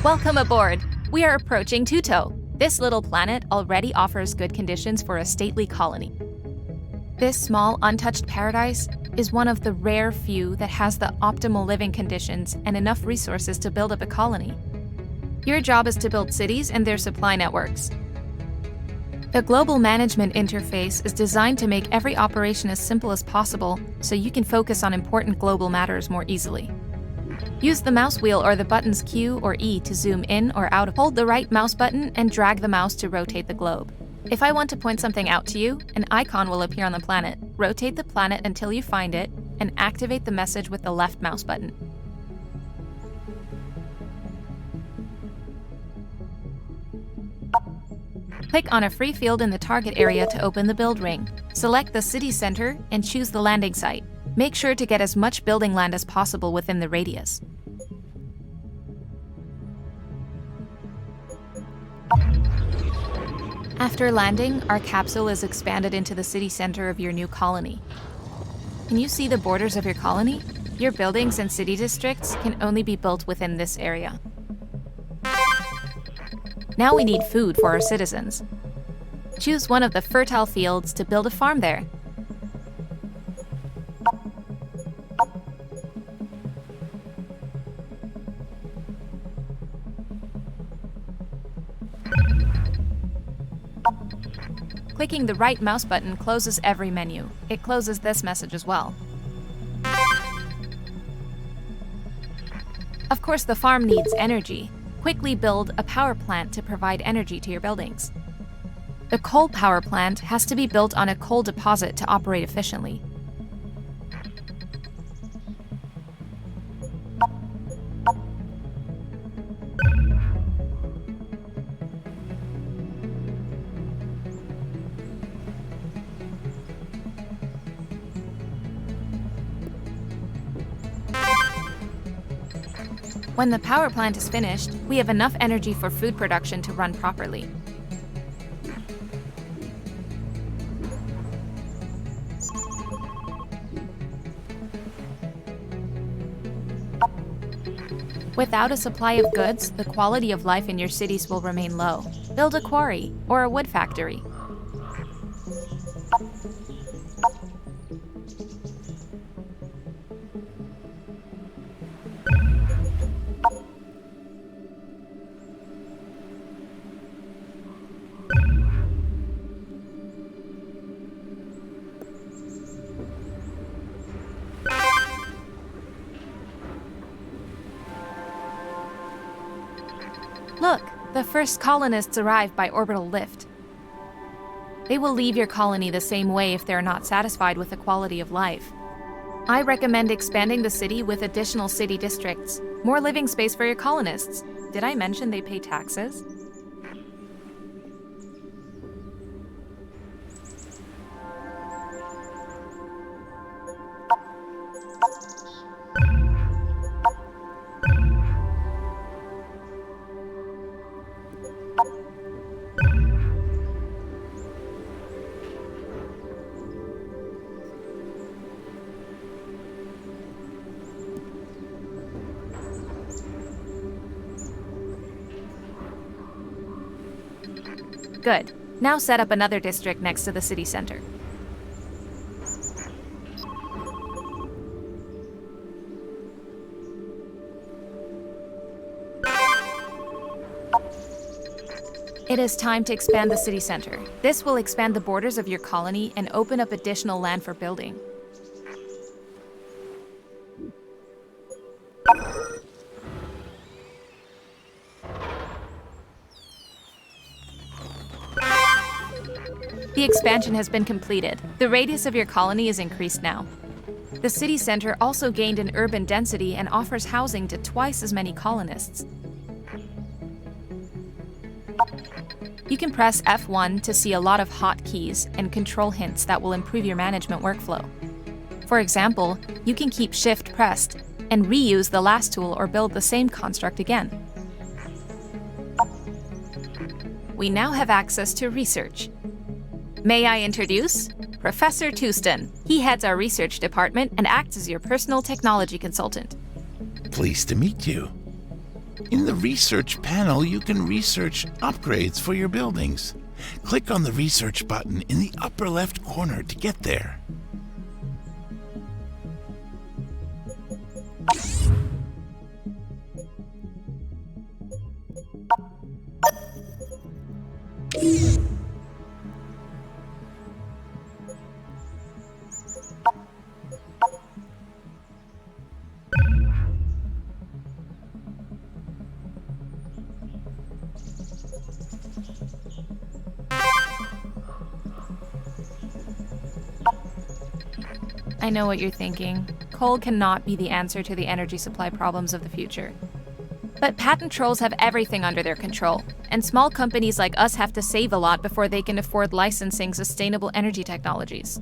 Welcome aboard! We are approaching Tuto. This little planet already offers good conditions for a stately colony. This small, untouched paradise is one of the rare few that has the optimal living conditions and enough resources to build up a colony. Your job is to build cities and their supply networks. The global management interface is designed to make every operation as simple as possible so you can focus on important global matters more easily. Use the mouse wheel or the buttons Q or E to zoom in or out. Hold the right mouse button and drag the mouse to rotate the globe. If I want to point something out to you, an icon will appear on the planet. Rotate the planet until you find it and activate the message with the left mouse button. Click on a free field in the target area to open the build ring. Select the city center and choose the landing site. Make sure to get as much building land as possible within the radius. After landing, our capsule is expanded into the city center of your new colony. Can you see the borders of your colony? Your buildings and city districts can only be built within this area. Now we need food for our citizens. Choose one of the fertile fields to build a farm there. Clicking the right mouse button closes every menu. It closes this message as well. Of course, the farm needs energy. Quickly build a power plant to provide energy to your buildings. The coal power plant has to be built on a coal deposit to operate efficiently. When the power plant is finished, we have enough energy for food production to run properly. Without a supply of goods, the quality of life in your cities will remain low. Build a quarry or a wood factory. Look, the first colonists arrive by orbital lift. They will leave your colony the same way if they're not satisfied with the quality of life. I recommend expanding the city with additional city districts, more living space for your colonists. Did I mention they pay taxes? Good. Now set up another district next to the city center. It is time to expand the city center. This will expand the borders of your colony and open up additional land for building. The expansion has been completed. The radius of your colony is increased now. The city center also gained in urban density and offers housing to twice as many colonists. You can press F1 to see a lot of hotkeys and control hints that will improve your management workflow. For example, you can keep Shift pressed and reuse the last tool or build the same construct again. We now have access to research. May I introduce Professor Touston. He heads our research department and acts as your personal technology consultant. Pleased to meet you. In the research panel, you can research upgrades for your buildings. Click on the research button in the upper left corner to get there. I know what you're thinking. Coal cannot be the answer to the energy supply problems of the future. But patent trolls have everything under their control, and small companies like us have to save a lot before they can afford licensing sustainable energy technologies.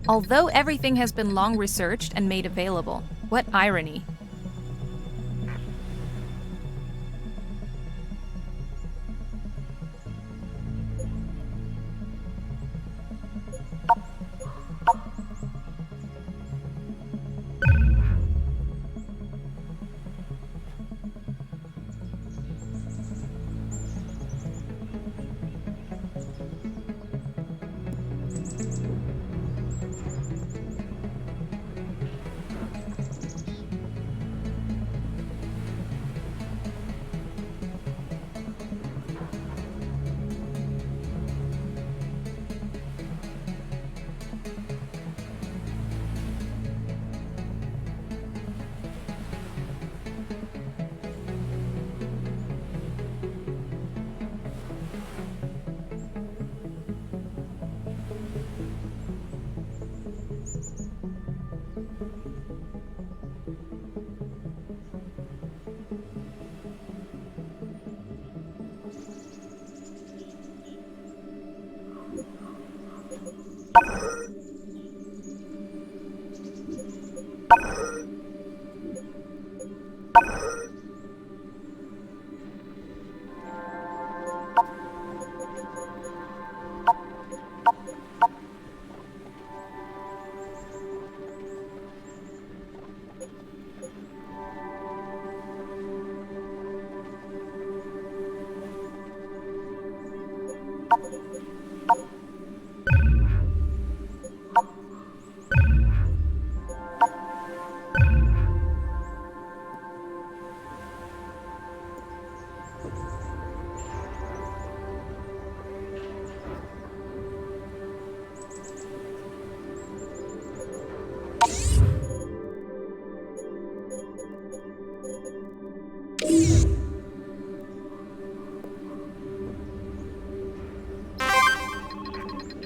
Although everything has been long researched and made available, what irony.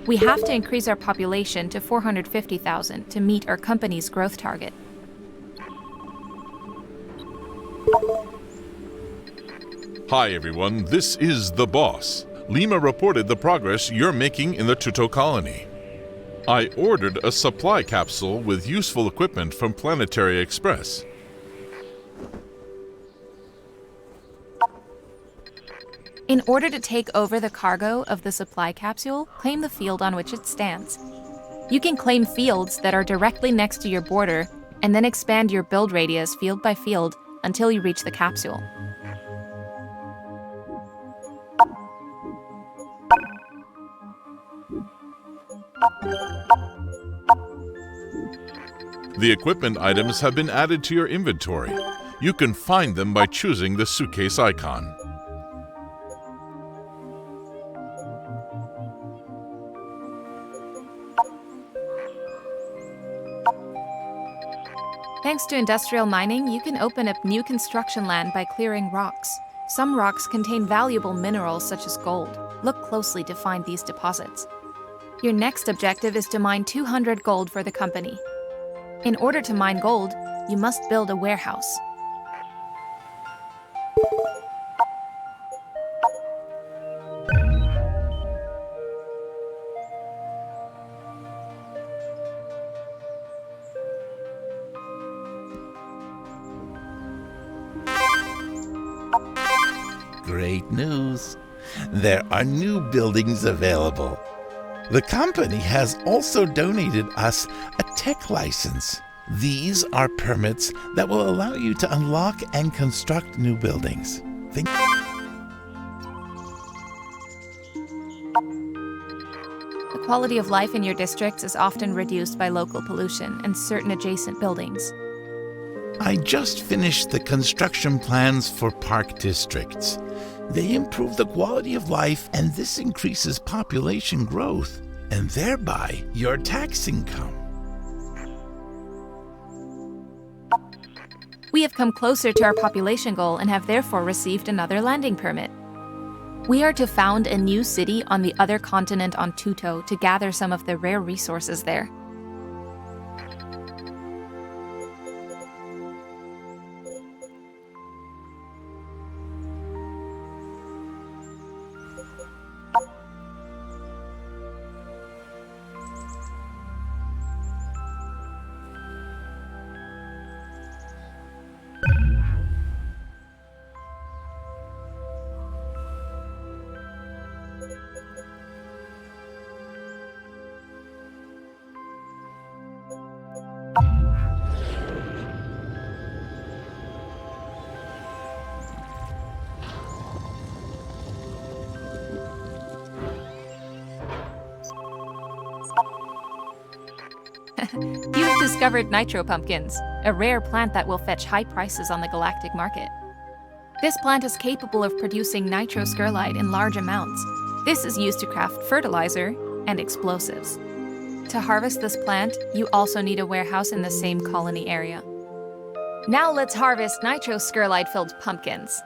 We have to increase our population to 450,000 to meet our company's growth target. Hi everyone, this is the boss. Lima reported the progress you're making in the Tuto colony. I ordered a supply capsule with useful equipment from Planetary Express. In order to take over the cargo of the supply capsule, claim the field on which it stands. You can claim fields that are directly next to your border, and then expand your build radius field by field until you reach the capsule. The equipment items have been added to your inventory. You can find them by choosing the suitcase icon. Thanks to industrial mining, you can open up new construction land by clearing rocks. Some rocks contain valuable minerals such as gold. Look closely to find these deposits. Your next objective is to mine 200 gold for the company. In order to mine gold, you must build a warehouse. Great news! There are new buildings available. The company has also donated us a tech license. These are permits that will allow you to unlock and construct new buildings. Think The quality of life in your districts is often reduced by local pollution and certain adjacent buildings. I just finished the construction plans for park districts. They improve the quality of life, and this increases population growth, and thereby your tax income. We have come closer to our population goal and have therefore received another landing permit. We are to found a new city on the other continent on Tuto to gather some of the rare resources there. You have discovered nitro pumpkins, a rare plant that will fetch high prices on the galactic market. This plant is capable of producing nitroscurlide in large amounts. This is used to craft fertilizer and explosives. To harvest this plant, you also need a warehouse in the same colony area. Now let's harvest nitroscurlide-filled pumpkins.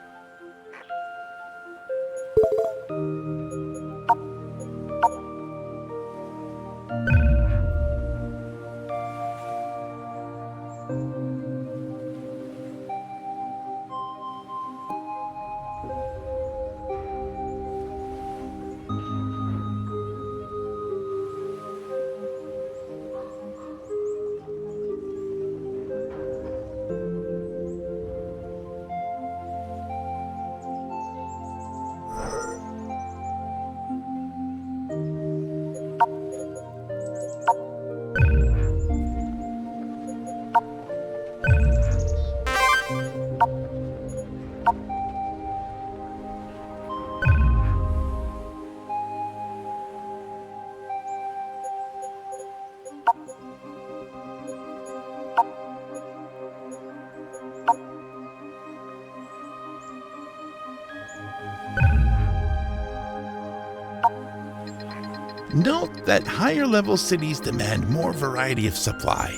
Note that higher-level cities demand more variety of supply.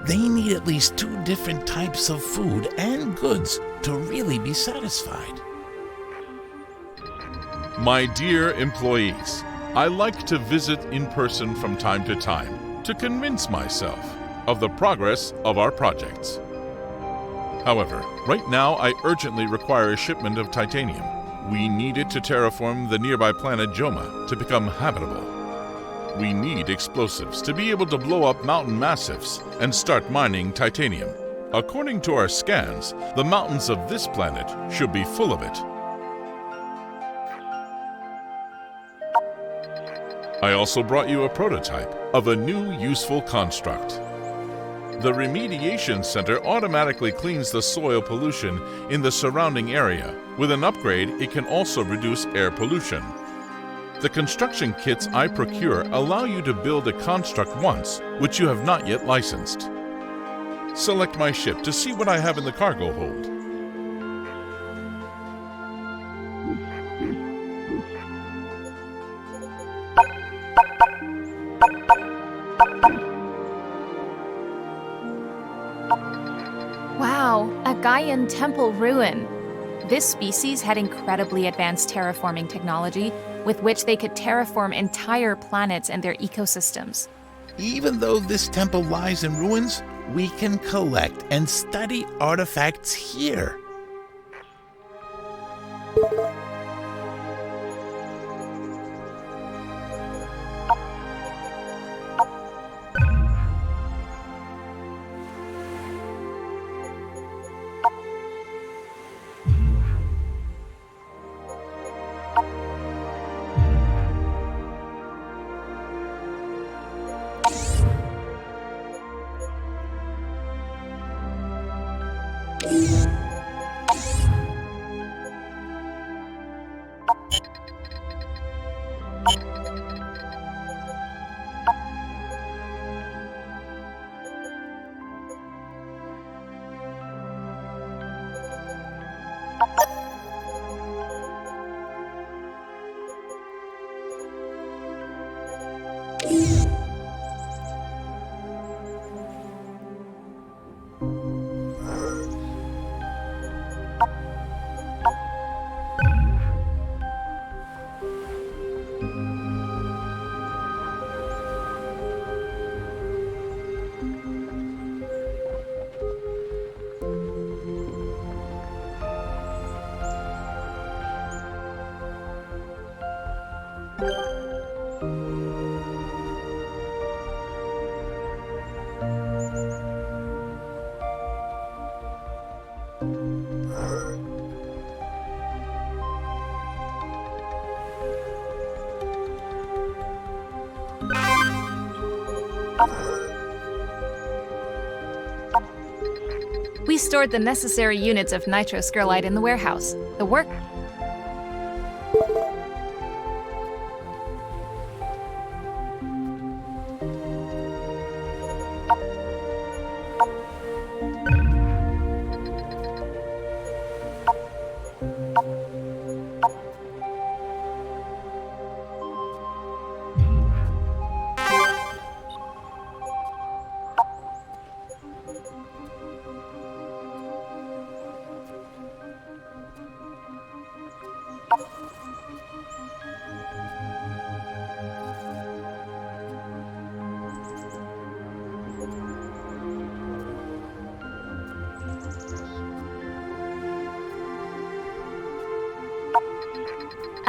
They need at least 2 different types of food and goods to really be satisfied. My dear employees, I like to visit in person from time to time to convince myself of the progress of our projects. However, right now I urgently require a shipment of titanium. We need it to terraform the nearby planet Joma to become habitable. We need explosives to be able to blow up mountain massifs and start mining titanium. According to our scans, the mountains of this planet should be full of it. I also brought you a prototype of a new useful construct. The Remediation Center automatically cleans the soil pollution in the surrounding area. With an upgrade, it can also reduce air pollution. The construction kits I procure allow you to build a construct once, which you have not yet licensed. Select my ship to see what I have in the cargo hold. Wow, a Gaian temple ruin. This species had incredibly advanced terraforming technology with which they could terraform entire planets and their ecosystems. Even though this temple lies in ruins, we can collect and study artifacts here. We stored the necessary units of nitroscurlite in the warehouse. The work...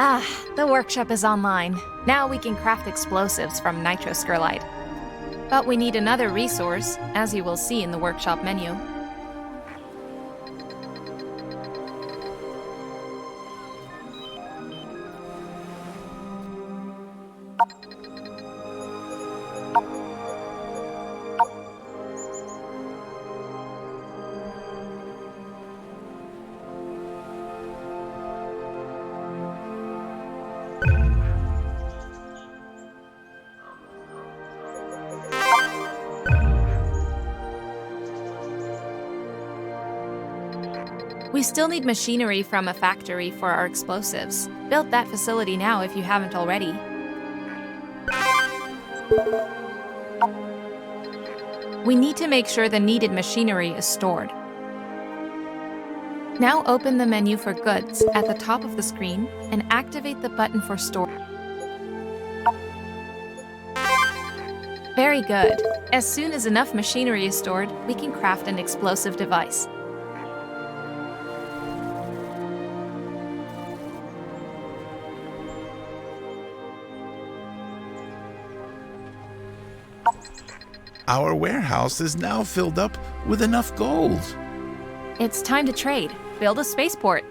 Ah, the workshop is online. Now we can craft explosives from nitroscurlite. But we need another resource, as you will see in the workshop menu. We still need machinery from a factory for our explosives. Build that facility now if you haven't already. We need to make sure the needed machinery is stored. Now open the menu for goods at the top of the screen and activate the button for store. Very good. As soon as enough machinery is stored, we can craft an explosive device. Our warehouse is now filled up with enough gold. It's time to trade. Build a spaceport.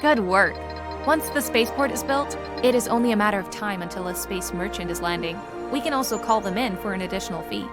Good work. Once the spaceport is built, it is only a matter of time until a space merchant is landing. We can also call them in for an additional fee.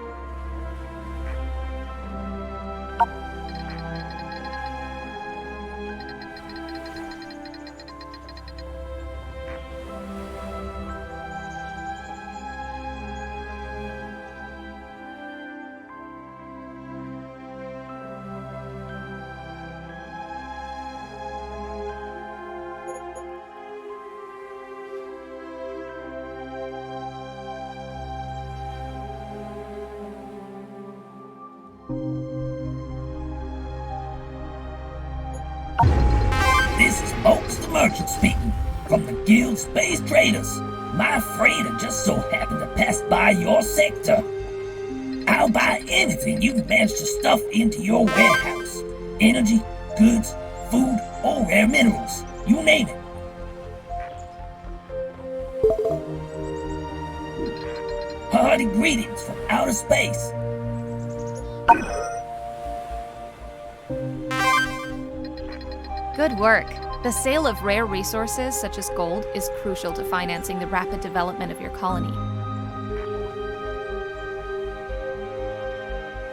This is Mokes the Merchant speaking from the Guild Space Traders. My freighter just so happened to pass by your sector. I'll buy anything you can manage to stuff into your warehouse. Energy, goods, food, or rare minerals. You name it. Hearty greetings from outer space. Good work. The sale of rare resources such as gold is crucial to financing the rapid development of your colony.